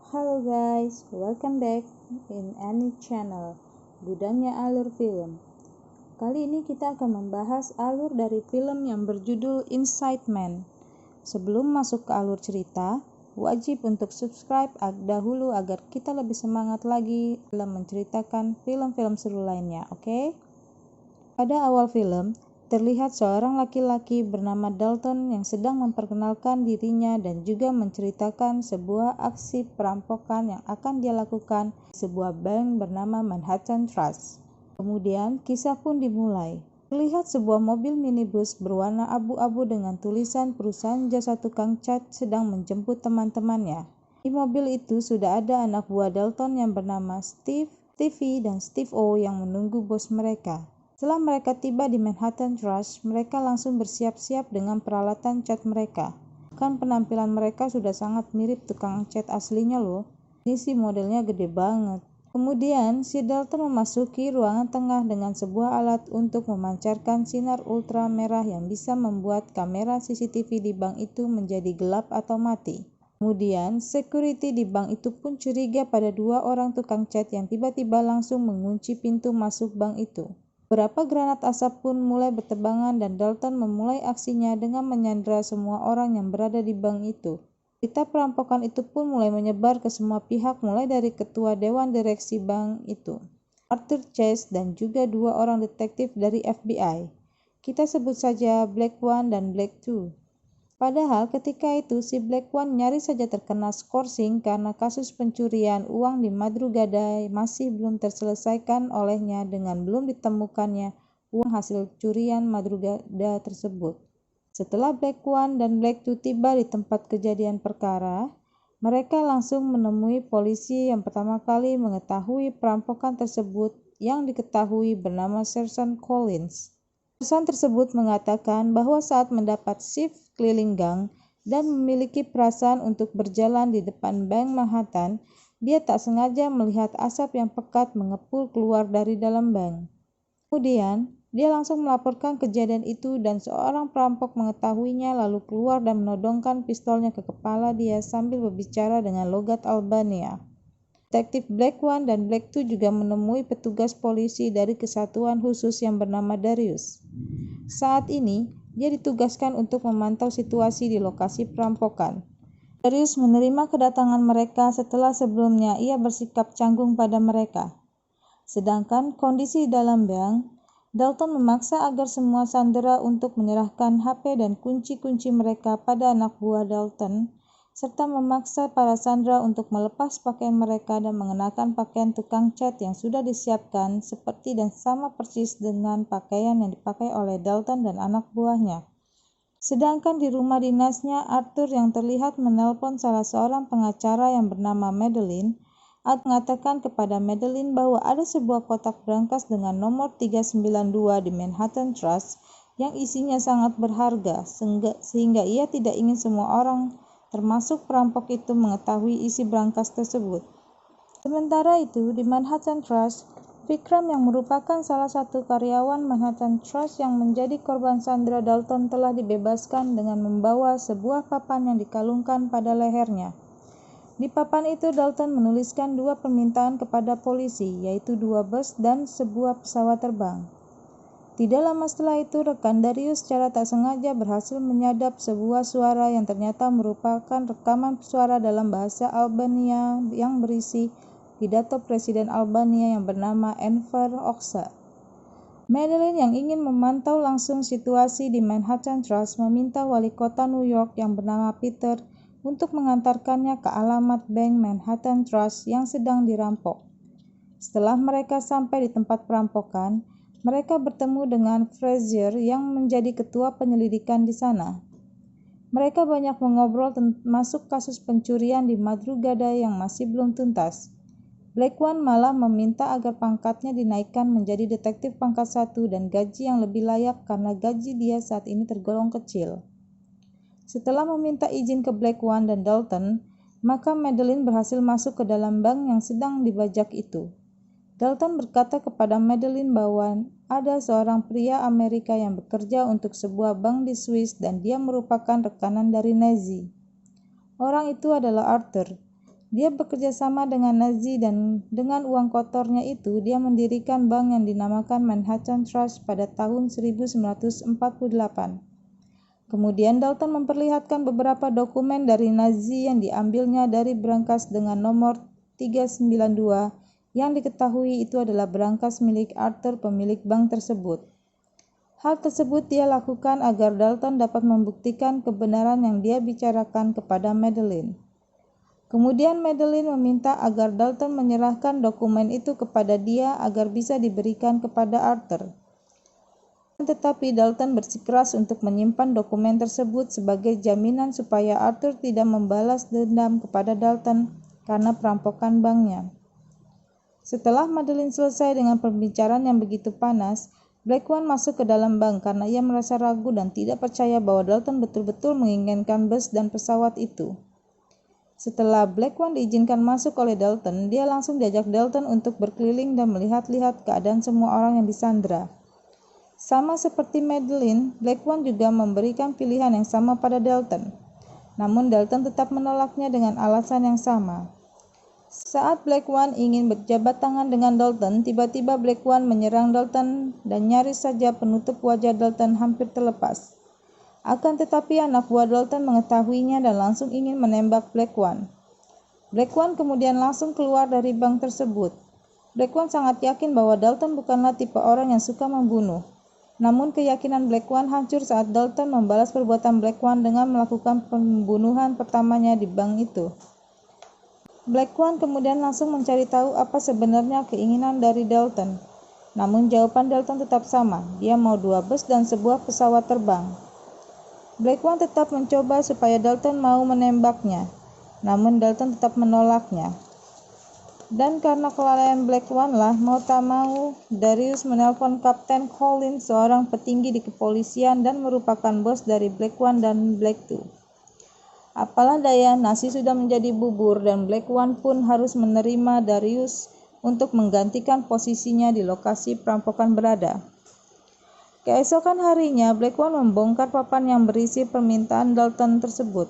Halo guys, welcome back in any channel, Gudangnya Alur Film. Kali ini kita akan membahas alur dari film yang berjudul Inside Man. Sebelum masuk ke alur cerita, wajib untuk subscribe dahulu agar kita lebih semangat lagi dalam menceritakan film-film seru lainnya, oke? Pada awal film, terlihat seorang laki-laki bernama Dalton yang sedang memperkenalkan dirinya dan juga menceritakan sebuah aksi perampokan yang akan dia lakukan di sebuah bank bernama Manhattan Trust. Kemudian kisah pun dimulai. Terlihat sebuah mobil minibus berwarna abu-abu dengan tulisan perusahaan jasa tukang cat sedang menjemput teman-temannya. Di mobil itu sudah ada anak buah Dalton yang bernama Steve, Stevie, dan Steve O yang menunggu bos mereka. Setelah mereka tiba di Manhattan Trust, mereka langsung bersiap-siap dengan peralatan cat mereka. Kan penampilan mereka sudah sangat mirip tukang cat aslinya loh. Ini sih modelnya gede banget. Kemudian, si Dalton memasuki ruangan tengah dengan sebuah alat untuk memancarkan sinar ultra merah yang bisa membuat kamera CCTV di bank itu menjadi gelap atau mati. Kemudian, security di bank itu pun curiga pada dua orang tukang cat yang tiba-tiba langsung mengunci pintu masuk bank itu. Beberapa granat asap pun mulai berterbangan dan Dalton memulai aksinya dengan menyandra semua orang yang berada di bank itu. Berita perampokan itu pun mulai menyebar ke semua pihak mulai dari ketua dewan direksi bank itu, Arthur Chase, dan juga dua orang detektif dari FBI. Kita sebut saja Black One dan Black Two. Padahal ketika itu si Black One nyaris saja terkena skorsing karena kasus pencurian uang di Madrugadai masih belum terselesaikan olehnya dengan belum ditemukannya uang hasil curian Madrugada tersebut. Setelah Black One dan Black Two tiba di tempat kejadian perkara, mereka langsung menemui polisi yang pertama kali mengetahui perampokan tersebut yang diketahui bernama Sergeant Collins. Pesan tersebut mengatakan bahwa saat mendapat shift keliling gang dan memiliki perasaan untuk berjalan di depan bank Manhattan, dia tak sengaja melihat asap yang pekat mengepul keluar dari dalam bank. Kemudian, dia langsung melaporkan kejadian itu dan seorang perampok mengetahuinya lalu keluar dan menodongkan pistolnya ke kepala dia sambil berbicara dengan logat Albania. Detektif Black One dan Black Two juga menemui petugas polisi dari kesatuan khusus yang bernama Darius. Saat ini, dia ditugaskan untuk memantau situasi di lokasi perampokan. Darius menerima kedatangan mereka setelah sebelumnya ia bersikap canggung pada mereka. Sedangkan kondisi dalam bank, Dalton memaksa agar semua sandera untuk menyerahkan HP dan kunci-kunci mereka pada anak buah Dalton, serta memaksa para sandera untuk melepas pakaian mereka dan mengenakan pakaian tukang cat yang sudah disiapkan seperti dan sama persis dengan pakaian yang dipakai oleh Dalton dan anak buahnya. Sedangkan di rumah dinasnya, Arthur yang terlihat menelpon salah seorang pengacara yang bernama Madeline, mengatakan kepada Madeline bahwa ada sebuah kotak berangkas dengan nomor 392 di Manhattan Trust yang isinya sangat berharga sehingga ia tidak ingin semua orang termasuk perampok itu mengetahui isi berangkas tersebut. Sementara itu, di Manhattan Trust, Vikram yang merupakan salah satu karyawan Manhattan Trust yang menjadi korban sandera Dalton telah dibebaskan dengan membawa sebuah papan yang dikalungkan pada lehernya. Di papan itu Dalton menuliskan dua permintaan kepada polisi, yaitu 2 bus dan sebuah pesawat terbang. Tidak lama setelah itu, rekan Darius secara tak sengaja berhasil menyadap sebuah suara yang ternyata merupakan rekaman suara dalam bahasa Albania yang berisi pidato Presiden Albania yang bernama Enver Hoxha. Madeline yang ingin memantau langsung situasi di Manhattan Trust meminta wali kota New York yang bernama Peter untuk mengantarkannya ke alamat bank Manhattan Trust yang sedang dirampok. Setelah mereka sampai di tempat perampokan, mereka bertemu dengan Frazier yang menjadi ketua penyelidikan di sana. Mereka banyak mengobrol termasuk kasus pencurian di Madrugada yang masih belum tuntas. Black One malah meminta agar pangkatnya dinaikkan menjadi detektif pangkat 1 dan gaji yang lebih layak karena gaji dia saat ini tergolong kecil. Setelah meminta izin ke Black One dan Dalton, maka Madeline berhasil masuk ke dalam bank yang sedang dibajak itu. Dalton berkata kepada Madeline bahwa ada seorang pria Amerika yang bekerja untuk sebuah bank di Swiss dan dia merupakan rekanan dari Nazi. Orang itu adalah Arthur. Dia bekerja sama dengan Nazi dan dengan uang kotornya itu dia mendirikan bank yang dinamakan Manhattan Trust pada tahun 1948. Kemudian Dalton memperlihatkan beberapa dokumen dari Nazi yang diambilnya dari berangkas dengan nomor 392 yang diketahui itu adalah berangkas milik Arthur, pemilik bank tersebut. Hal tersebut dia lakukan agar Dalton dapat membuktikan kebenaran yang dia bicarakan kepada Madeleine. Kemudian Madeleine meminta agar Dalton menyerahkan dokumen itu kepada dia agar bisa diberikan kepada Arthur. Tetapi Dalton bersikeras untuk menyimpan dokumen tersebut sebagai jaminan supaya Arthur tidak membalas dendam kepada Dalton karena perampokan banknya. Setelah Madeleine selesai dengan pembicaraan yang begitu panas, Blackwan masuk ke dalam bank karena ia merasa ragu dan tidak percaya bahwa Dalton betul-betul menginginkan bus dan pesawat itu. Setelah Blackwan diizinkan masuk oleh Dalton, dia langsung diajak Dalton untuk berkeliling dan melihat-lihat keadaan semua orang yang disandra. Sama seperti Madeleine, Blackwan juga memberikan pilihan yang sama pada Dalton. Namun Dalton tetap menolaknya dengan alasan yang sama. Saat Blackwan ingin berjabat tangan dengan Dalton, tiba-tiba Blackwan menyerang Dalton dan nyaris saja penutup wajah Dalton hampir terlepas. Akan tetapi anak buah Dalton mengetahuinya dan langsung ingin menembak Blackwan. Blackwan kemudian langsung keluar dari bank tersebut. Blackwan sangat yakin bahwa Dalton bukanlah tipe orang yang suka membunuh. Namun keyakinan Blackwan hancur saat Dalton membalas perbuatan Blackwan dengan melakukan pembunuhan pertamanya di bank itu. Blackwan kemudian langsung mencari tahu apa sebenarnya keinginan dari Dalton. Namun jawaban Dalton tetap sama, dia mau 2 bus dan sebuah pesawat terbang. Blackwan tetap mencoba supaya Dalton mau menembaknya, namun Dalton tetap menolaknya. Dan karena kelalaian Blackwan lah, mau tak mau, Darius menelpon Kapten Collins, seorang petinggi di kepolisian dan merupakan bos dari Blackwan dan Black 2. Apalah daya, nasi sudah menjadi bubur dan Blackwan pun harus menerima Darius untuk menggantikan posisinya di lokasi perampokan berada. Keesokan harinya, Blackwan membongkar papan yang berisi permintaan Dalton tersebut.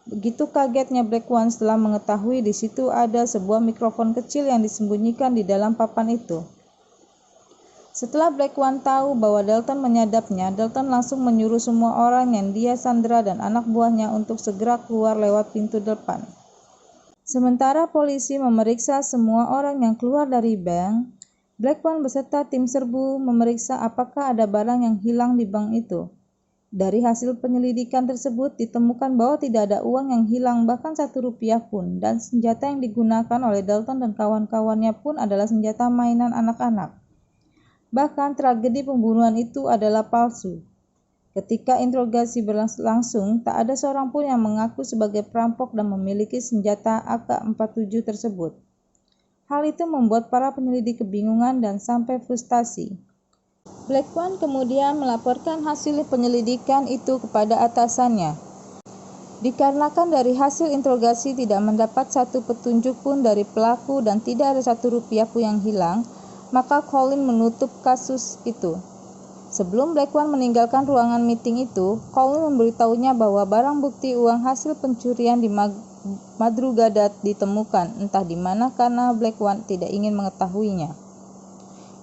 Begitu kagetnya Blackwan setelah mengetahui di situ ada sebuah mikrofon kecil yang disembunyikan di dalam papan itu. Setelah Blackwan tahu bahwa Dalton menyadapnya, Dalton langsung menyuruh semua orang yang dia sandera dan anak buahnya untuk segera keluar lewat pintu depan. Sementara polisi memeriksa semua orang yang keluar dari bank, Blackwan beserta tim serbu memeriksa apakah ada barang yang hilang di bank itu. Dari hasil penyelidikan tersebut ditemukan bahwa tidak ada uang yang hilang, bahkan 1 rupiah pun, dan senjata yang digunakan oleh Dalton dan kawan-kawannya pun adalah senjata mainan anak-anak. Bahkan tragedi pembunuhan itu adalah palsu. Ketika interogasi berlangsung, tak ada seorang pun yang mengaku sebagai perampok dan memiliki senjata AK-47 tersebut. Hal itu membuat para penyelidik kebingungan dan sampai frustasi. Blackwan kemudian melaporkan hasil penyelidikan itu kepada atasannya. Dikarenakan dari hasil interogasi tidak mendapat satu petunjuk pun dari pelaku dan tidak ada 1 rupiah pun yang hilang, maka Collins menutup kasus itu. Sebelum Blackwan meninggalkan ruangan meeting itu, Collins memberitahunya bahwa barang bukti uang hasil pencurian di Madrugada ditemukan, entah di mana karena Blackwan tidak ingin mengetahuinya.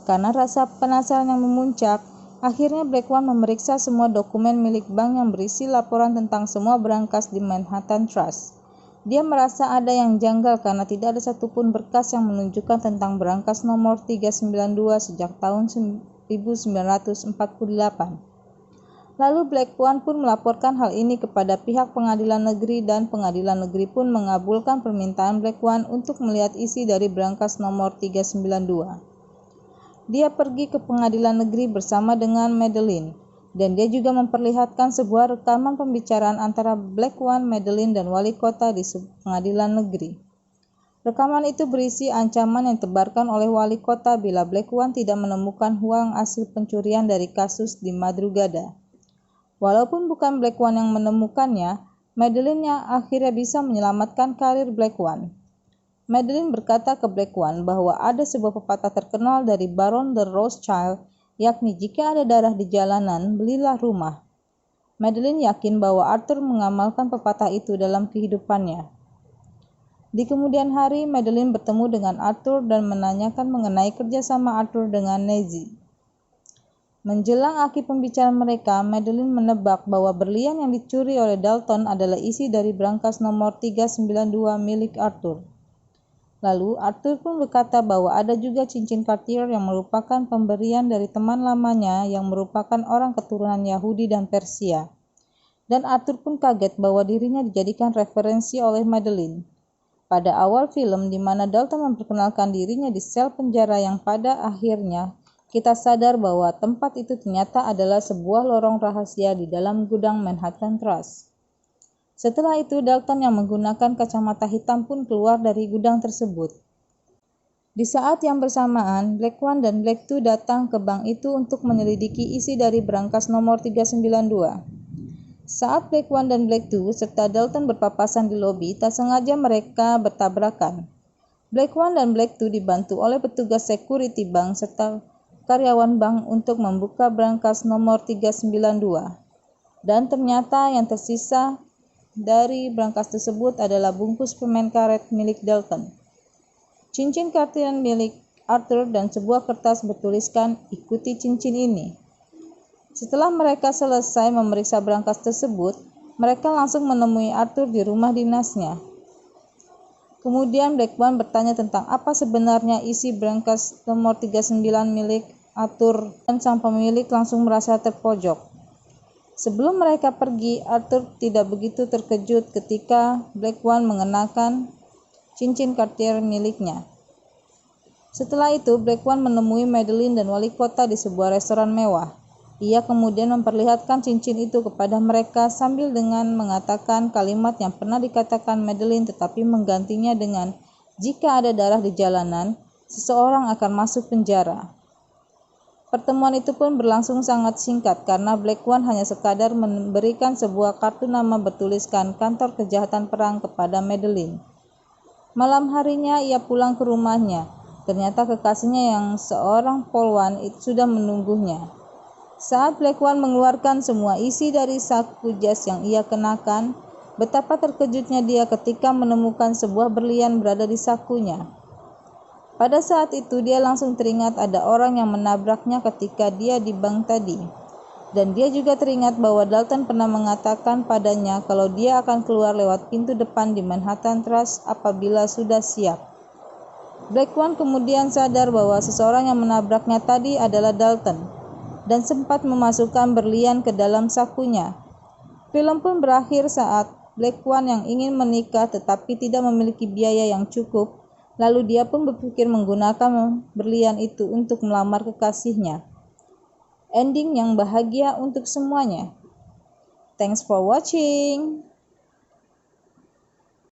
Karena rasa penasaran yang memuncak, akhirnya Blackwan memeriksa semua dokumen milik bank yang berisi laporan tentang semua berangkas di Manhattan Trust. Dia merasa ada yang janggal karena tidak ada satupun berkas yang menunjukkan tentang berangkas nomor 392 sejak tahun 1948. Lalu Blackwan pun melaporkan hal ini kepada pihak pengadilan negeri dan pengadilan negeri pun mengabulkan permintaan Blackwan untuk melihat isi dari berangkas nomor 392. Dia pergi ke pengadilan negeri bersama dengan Madeleine, dan dia juga memperlihatkan sebuah rekaman pembicaraan antara Blackwan, Madeleine, dan wali kota di pengadilan negeri. Rekaman itu berisi ancaman yang ditebarkan oleh wali kota bila Blackwan tidak menemukan uang hasil pencurian dari kasus di Madrugada. Walaupun bukan Blackwan yang menemukannya, Madeleine yang akhirnya bisa menyelamatkan karir Blackwan. Madeleine berkata ke Blackwan bahwa ada sebuah pepatah terkenal dari Baron de Rothschild, yakni jika ada darah di jalanan, belilah rumah. Madeleine yakin bahwa Arthur mengamalkan pepatah itu dalam kehidupannya. Di kemudian hari, Madeline bertemu dengan Arthur dan menanyakan mengenai kerjasama Arthur dengan Nancy. Menjelang akhir pembicaraan mereka, Madeline menebak bahwa berlian yang dicuri oleh Dalton adalah isi dari brankas nomor 392 milik Arthur. Lalu, Arthur pun berkata bahwa ada juga cincin Cartier yang merupakan pemberian dari teman lamanya yang merupakan orang keturunan Yahudi dan Persia. Dan Arthur pun kaget bahwa dirinya dijadikan referensi oleh Madeline. Pada awal film, di mana Dalton memperkenalkan dirinya di sel penjara yang pada akhirnya kita sadar bahwa tempat itu ternyata adalah sebuah lorong rahasia di dalam gudang Manhattan Trust. Setelah itu, Dalton yang menggunakan kacamata hitam pun keluar dari gudang tersebut. Di saat yang bersamaan, Black One dan Black Two datang ke bank itu untuk menyelidiki isi dari brankas nomor 392. Saat Black One dan Black Two serta Dalton berpapasan di lobi, tak sengaja mereka bertabrakan. Black One dan Black Two dibantu oleh petugas security bank serta karyawan bank untuk membuka brankas nomor 392. Dan ternyata yang tersisa dari brankas tersebut adalah bungkus permen karet milik Dalton, cincin Cartier milik Arthur, dan sebuah kertas bertuliskan "Ikuti cincin ini". Setelah mereka selesai memeriksa brankas tersebut, mereka langsung menemui Arthur di rumah dinasnya. Kemudian Black One bertanya tentang apa sebenarnya isi brankas nomor 39 milik Arthur, dan sang pemilik langsung merasa terpojok. Sebelum mereka pergi, Arthur tidak begitu terkejut ketika Black One mengenakan cincin Cartier miliknya. Setelah itu, Black One menemui Madeline dan wali kota di sebuah restoran mewah. Ia kemudian memperlihatkan cincin itu kepada mereka sambil dengan mengatakan kalimat yang pernah dikatakan Madeline tetapi menggantinya dengan, "Jika ada darah di jalanan, seseorang akan masuk penjara." Pertemuan itu pun berlangsung sangat singkat karena Black One hanya sekadar memberikan sebuah kartu nama bertuliskan "Kantor Kejahatan Perang" kepada Madeline. Malam harinya ia pulang ke rumahnya. Ternyata kekasihnya yang seorang polwan itu sudah menunggunya. Saat Black One mengeluarkan semua isi dari saku jas yang ia kenakan, betapa terkejutnya dia ketika menemukan sebuah berlian berada di sakunya. Pada saat itu dia langsung teringat ada orang yang menabraknya ketika dia di bank tadi. Dan dia juga teringat bahwa Dalton pernah mengatakan padanya kalau dia akan keluar lewat pintu depan di Manhattan Trust apabila sudah siap. Black One kemudian sadar bahwa seseorang yang menabraknya tadi adalah Dalton dan sempat memasukkan berlian ke dalam sakunya. Film pun berakhir saat Black One yang ingin menikah tetapi tidak memiliki biaya yang cukup. Lalu dia pun berpikir menggunakan berlian itu untuk melamar kekasihnya. Ending yang bahagia untuk semuanya. Thanks for watching.